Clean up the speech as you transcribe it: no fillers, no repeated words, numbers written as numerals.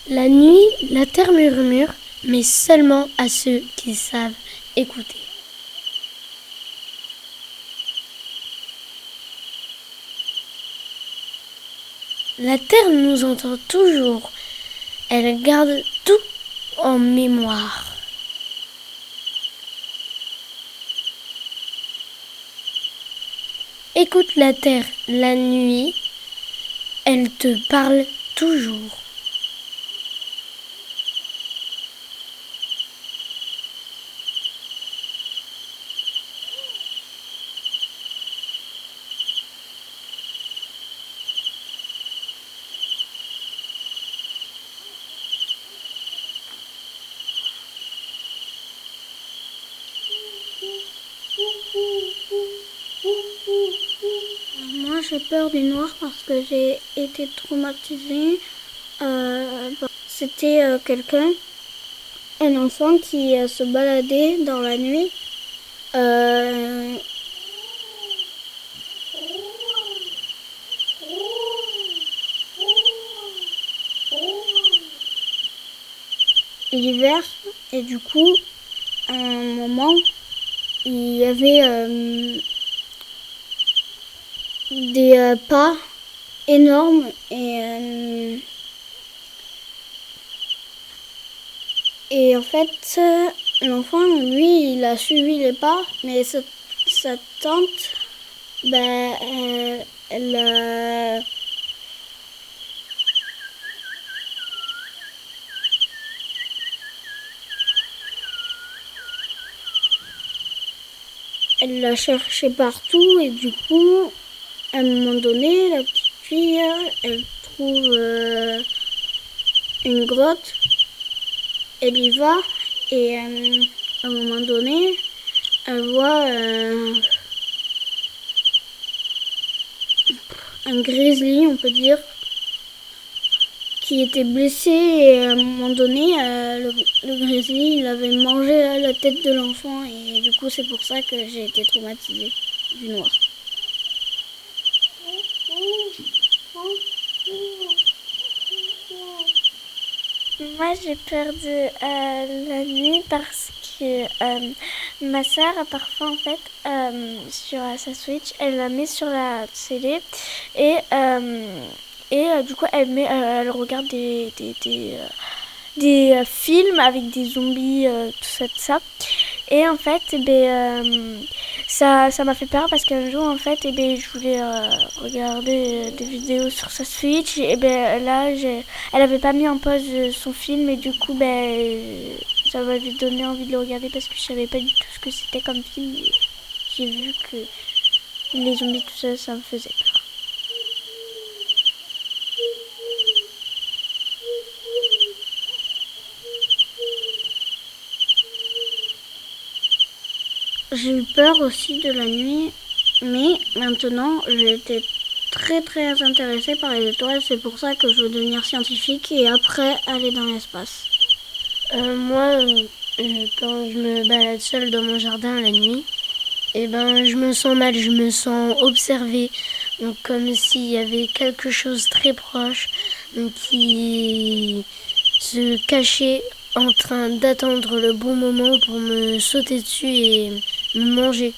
La nuit, la terre murmure, mais seulement à ceux qui savent écouter. La terre nous entend toujours. Elle garde tout en mémoire. Écoute la terre la nuit, elle te parle toujours. Moi j'ai peur du noir parce que j'ai été traumatisée. C'était quelqu'un, un enfant qui se baladait dans la nuit. Euh, L'hiver, et du coup, à un moment, il y avait des pas énormes et en fait, l'enfant, lui, il a suivi les pas, mais sa tante, ben, elle l'a cherché partout et du coup, à un moment donné, la petite fille, elle trouve une grotte, elle y va et à un moment donné, elle voit un grizzly, on peut dire, qui était blessé et à un moment donné, le grizzly, il avait mangé la tête de l'enfant et du coup, c'est pour ça que j'ai été traumatisée du noir. Moi, j'ai peur de la nuit parce que ma sœur, parfois, en fait, sur sa Switch, elle la met sur la télé et, du coup, elle regarde des films avec des zombies, tout ça. Et en fait, ça m'a fait peur parce qu'un jour, en fait, je voulais regarder des vidéos sur sa Switch. Et là, elle avait pas mis en pause son film et du coup, ça m'avait donné envie de le regarder parce que je savais pas du tout ce que c'était comme film. Et j'ai vu que les zombies, tout ça, ça me faisait peur. J'ai eu peur aussi de la nuit, mais maintenant j'ai été très très intéressée par les étoiles. C'est pour ça que je veux devenir scientifique et après aller dans l'espace. Moi, quand je me balade seule dans mon jardin la nuit, je me sens mal, je me sens observée, donc comme s'il y avait quelque chose très proche qui se cachait en train d'attendre le bon moment pour me sauter dessus et me manger.